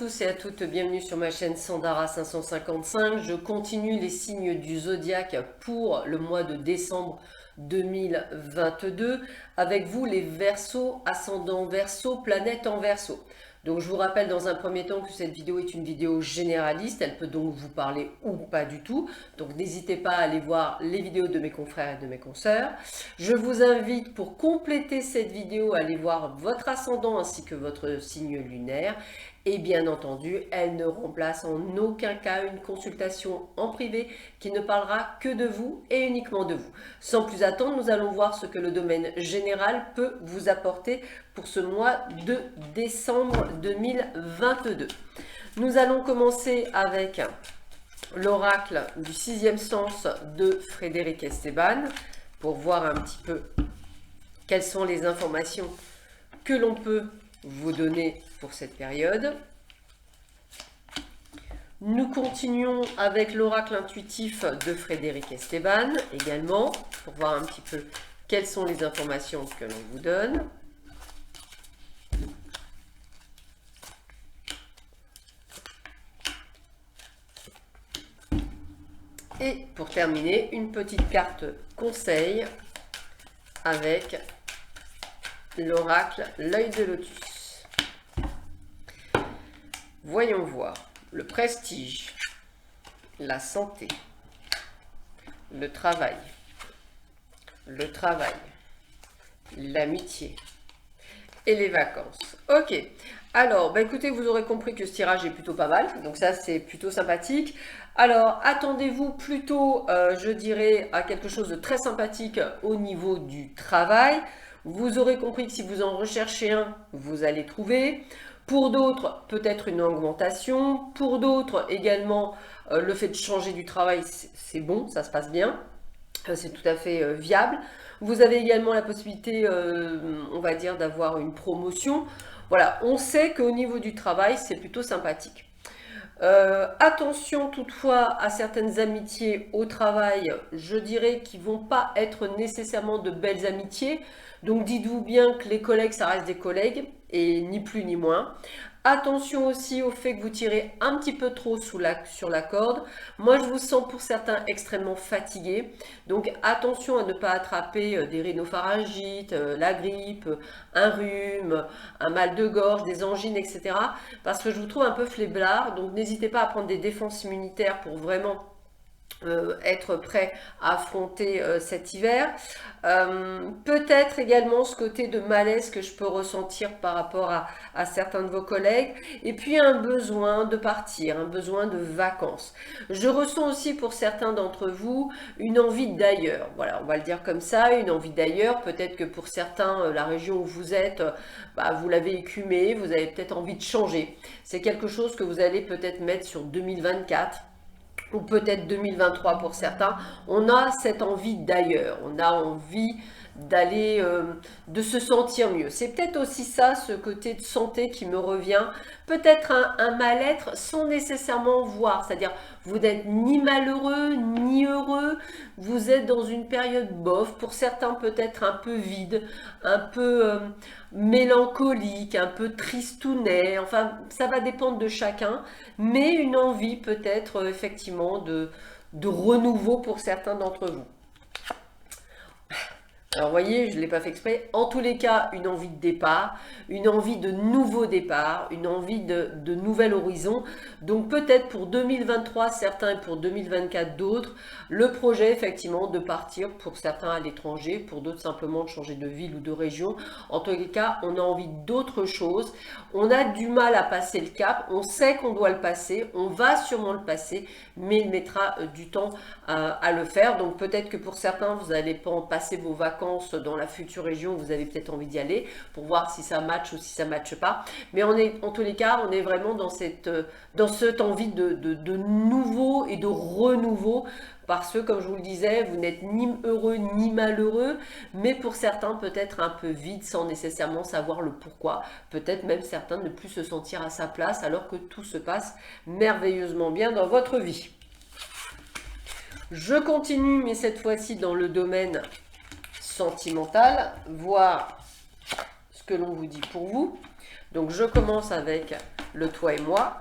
tous et à toutes, bienvenue sur ma chaîne Sandara 555. Je continue les signes du zodiaque pour le mois de décembre 2022. Avec vous les Verseaux, ascendant Verseau, planète en Verseau. Donc je vous rappelle dans un premier temps que cette vidéo est une vidéo généraliste, elle peut donc vous parler ou pas du tout. Donc n'hésitez pas à aller voir les vidéos de mes confrères et de mes consoeurs. Je vous invite pour compléter cette vidéo à aller voir votre ascendant ainsi que votre signe lunaire. Et bien entendu, elle ne remplace en aucun cas une consultation en privé qui ne parlera que de vous et uniquement de vous. Sans plus attendre, nous allons voir ce que le domaine général peut vous apporter pour ce mois de décembre 2022. Nous allons commencer avec l'oracle du sixième sens de Frédéric Esteban pour voir un petit peu quelles sont les informations que l'on peut vous donner pour cette période. Nous continuons avec l'oracle intuitif de Frédéric Esteban également pour voir un petit peu quelles sont les informations que l'on vous donne. Et pour terminer, une petite carte conseil avec l'oracle l'œil de lotus. Voyons voir le prestige, la santé, le travail, l'amitié et les vacances. Ok, alors écoutez, vous aurez compris que ce tirage est plutôt pas mal, donc ça c'est plutôt sympathique. Alors attendez-vous plutôt, je dirais, à quelque chose de très sympathique au niveau du travail. Vous aurez compris que si vous en recherchez un, vous allez trouver. Pour d'autres, peut-être une augmentation. Pour d'autres, également, le fait de changer du travail, c'est bon, ça se passe bien. C'est tout à fait viable. Vous avez également la possibilité, on va dire, d'avoir une promotion. Voilà, on sait qu'au niveau du travail, c'est plutôt sympathique. Attention toutefois à certaines amitiés au travail, je dirais qu'ils ne vont pas être nécessairement de belles amitiés. Donc dites-vous bien que les collègues, ça reste des collègues, et ni plus ni moins. Attention aussi au fait que vous tirez un petit peu trop sur la corde. Moi, je vous sens pour certains extrêmement fatigués. Donc attention à ne pas attraper des rhinopharyngites, la grippe, un rhume, un mal de gorge, des angines, etc. Parce que je vous trouve un peu faiblard. Donc n'hésitez pas à prendre des défenses immunitaires pour vraiment être prêt à affronter cet hiver. Peut-être également ce côté de malaise que je peux ressentir par rapport à certains de vos collègues, et puis un besoin de partir, un besoin de vacances. Je ressens aussi pour certains d'entre vous une envie d'ailleurs, voilà, on va le dire comme ça, une envie d'ailleurs. Peut-être que pour certains, la région où vous êtes, vous l'avez écumée, vous avez peut-être envie de changer. C'est quelque chose que vous allez peut-être mettre sur 2024, ou peut-être 2023 pour certains. On a cette envie d'ailleurs, on a envie d'aller, de se sentir mieux. C'est peut-être aussi ça, ce côté de santé qui me revient, peut-être un mal-être sans nécessairement voir, c'est-à-dire vous n'êtes ni malheureux, ni heureux, vous êtes dans une période bof, pour certains peut-être un peu vide, un peu mélancolique, un peu tristounet, enfin ça va dépendre de chacun, mais une envie peut-être effectivement de renouveau pour certains d'entre vous. Alors vous voyez, je ne l'ai pas fait exprès. En tous les cas, une envie de départ, une envie de nouveau départ, une envie de nouvel horizon. Donc peut-être pour 2023, certains, et pour 2024, d'autres, le projet effectivement de partir pour certains à l'étranger, pour d'autres simplement de changer de ville ou de région. En tous les cas, on a envie d'autre chose. On a du mal à passer le cap. On sait qu'on doit le passer. On va sûrement le passer, mais il mettra du temps à le faire. Donc peut-être que pour certains, vous n'allez pas en passer vos vacances dans la future région où vous avez peut-être envie d'y aller pour voir si ça match ou si ça matche pas. Mais on est, en tous les cas, on est vraiment dans cette envie de nouveau et de renouveau, parce que, comme je vous le disais, vous n'êtes ni heureux ni malheureux, mais pour certains peut-être un peu vide sans nécessairement savoir le pourquoi. Peut-être même certains ne plus se sentir à sa place alors que tout se passe merveilleusement bien dans votre vie. Je continue, mais cette fois-ci dans le domaine sentimental, voir ce que l'on vous dit pour vous. Donc je commence avec le toi et moi.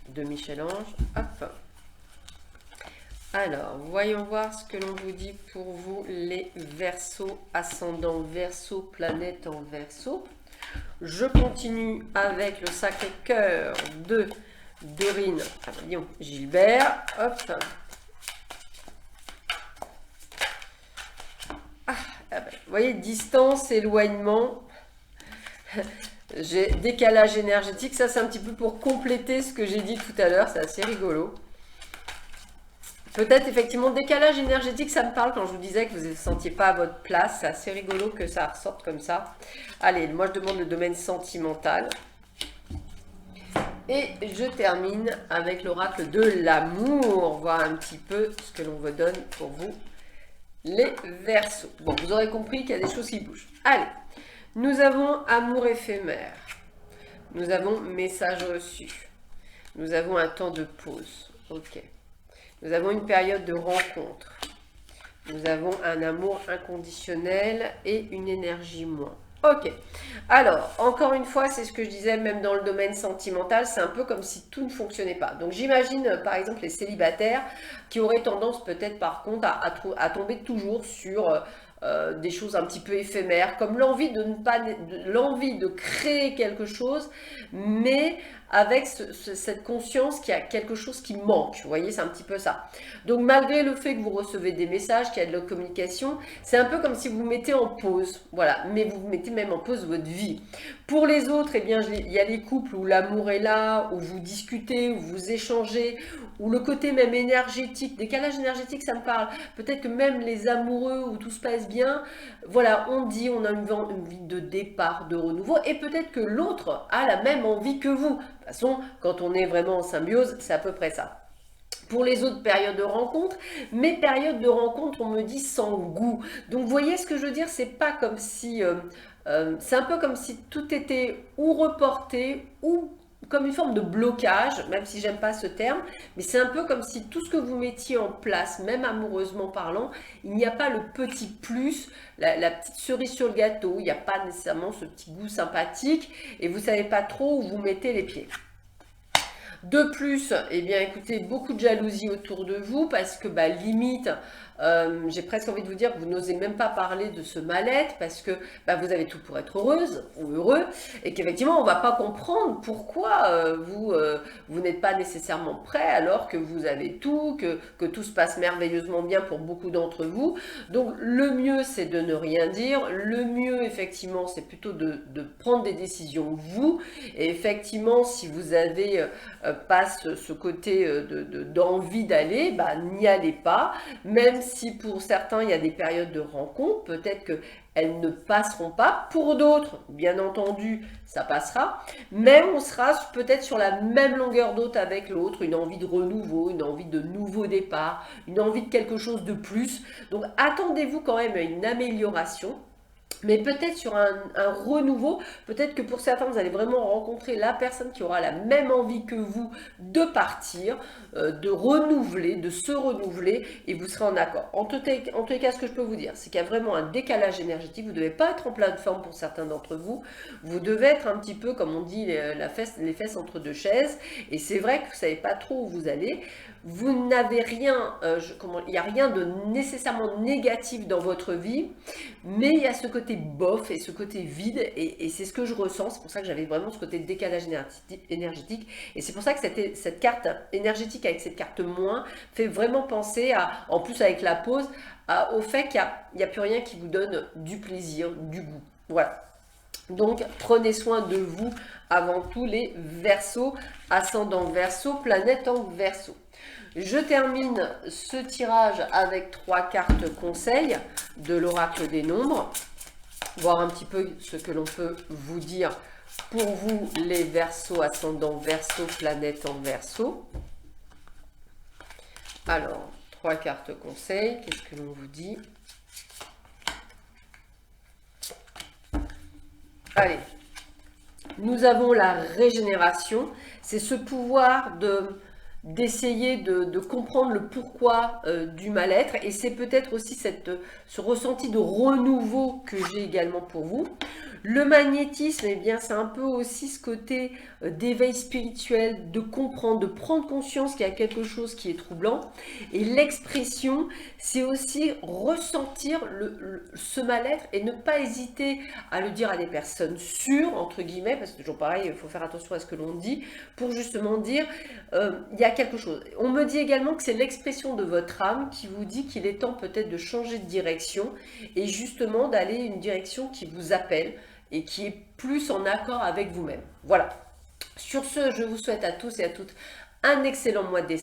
De Michel-Ange. Hop. Alors, voyons voir ce que l'on vous dit pour vous, les Verseaux, ascendant Verseau, planète en Verseau. Je continue avec le Sacré-Cœur de Dorine, Gilbert. Hop. Vous voyez, distance, éloignement. J'ai décalage énergétique. Ça, c'est un petit peu pour compléter ce que j'ai dit tout à l'heure. C'est assez rigolo. Peut-être effectivement décalage énergétique, ça me parle quand je vous disais que vous ne vous sentiez pas à votre place. C'est assez rigolo que ça ressorte comme ça. Allez, moi je demande le domaine sentimental. Et je termine avec l'oracle de l'amour. Voir un petit peu ce que l'on vous donne pour vous, les Verseaux. Bon, vous aurez compris qu'il y a des choses qui bougent. Allez, nous avons amour éphémère. Nous avons message reçu. Nous avons un temps de pause. Ok. Nous avons une période de rencontre. Nous avons un amour inconditionnel et une énergie moins. Ok. Alors, encore une fois, c'est ce que je disais, même dans le domaine sentimental, c'est un peu comme si tout ne fonctionnait pas. Donc, j'imagine, par exemple, les célibataires qui auraient tendance peut-être, par contre, à tomber toujours sur des choses un petit peu éphémères, comme l'envie de créer quelque chose, mais avec cette conscience qu'il y a quelque chose qui manque. Vous voyez, c'est un petit peu ça. Donc, malgré le fait que vous recevez des messages, qu'il y a de la communication, c'est un peu comme si vous vous mettez en pause. Voilà, mais vous vous mettez même en pause votre vie. Pour les autres, eh bien, il y a les couples où l'amour est là, où vous discutez, où vous échangez, où le côté même énergétique, décalage énergétique, ça me parle. Peut-être que même les amoureux où tout se passe bien, voilà, on a une envie de départ, de renouveau, et peut-être que l'autre a la même envie que vous. De toute façon, quand on est vraiment en symbiose, c'est à peu près ça. Pour les autres périodes de rencontre, mes périodes de rencontre, on me dit sans goût. Donc, vous voyez ce que je veux dire? C'est pas comme si... c'est un peu comme si tout était ou reporté ou comme une forme de blocage, même si j'aime pas ce terme, mais c'est un peu comme si tout ce que vous mettiez en place, même amoureusement parlant, il n'y a pas le petit plus, la petite cerise sur le gâteau, il n'y a pas nécessairement ce petit goût sympathique et vous savez pas trop où vous mettez les pieds. De plus, eh bien, écoutez, beaucoup de jalousie autour de vous parce que, limite, j'ai presque envie de vous dire que vous n'osez même pas parler de ce mal-être parce que vous avez tout pour être heureuse ou heureux et qu'effectivement, on ne va pas comprendre pourquoi vous n'êtes pas nécessairement prêt alors que vous avez tout, que tout se passe merveilleusement bien pour beaucoup d'entre vous. Donc, le mieux, c'est de ne rien dire. Le mieux, effectivement, c'est plutôt de prendre des décisions vous. Et effectivement, si vous avez pas ce côté d'envie d'aller, n'y allez pas. Même si pour certains, il y a des périodes de rencontre, peut-être qu'elles ne passeront pas. Pour d'autres, bien entendu, ça passera. Mais on sera peut-être sur la même longueur d'onde avec l'autre, une envie de renouveau, une envie de nouveau départ, une envie de quelque chose de plus. Donc, attendez-vous quand même à une amélioration. Mais peut-être sur un renouveau, peut-être que pour certains, vous allez vraiment rencontrer la personne qui aura la même envie que vous de partir, de renouveler, de se renouveler, et vous serez en accord. En tous les cas, ce que je peux vous dire, c'est qu'il y a vraiment un décalage énergétique. Vous ne devez pas être en pleine forme pour certains d'entre vous. Vous devez être un petit peu, comme on dit, les fesses entre deux chaises. Et c'est vrai que vous ne savez pas trop où vous allez. Vous n'avez rien, il n'y a rien de nécessairement négatif dans votre vie, mais il y a ce côté bof et ce côté vide, et c'est ce que je ressens. C'est pour ça que j'avais vraiment ce côté décalage énergétique, et c'est pour ça que cette carte énergétique avec cette carte moins fait vraiment penser en plus avec la pause, au fait qu'il n'y a plus rien qui vous donne du plaisir, du goût. Voilà. Donc, prenez soin de vous avant tout les Verseaux, ascendant Verseau, planète en Verseau. Je termine ce tirage avec 3 cartes conseils de l'oracle des nombres. Voir un petit peu ce que l'on peut vous dire pour vous les Verseaux, ascendant Verseau, planète en Verseau. Alors, 3 cartes conseils, qu'est-ce que l'on vous dit? Allez, nous avons la régénération, c'est ce pouvoir d'essayer de comprendre le pourquoi du mal-être. Et c'est peut-être aussi ce ressenti de renouveau que j'ai également pour vous. Le magnétisme, eh bien, c'est un peu aussi ce côté d'éveil spirituel, de comprendre, de prendre conscience qu'il y a quelque chose qui est troublant. Et l'expression, c'est aussi ressentir ce mal-être et ne pas hésiter à le dire à des personnes sûres, entre guillemets, parce que toujours pareil, il faut faire attention à ce que l'on dit, pour justement dire, il y a quelque chose. On me dit également que c'est l'expression de votre âme qui vous dit qu'il est temps peut-être de changer de direction et justement d'aller une direction qui vous appelle et qui est plus en accord avec vous-même. Voilà. Sur ce, je vous souhaite à tous et à toutes un excellent mois de décembre.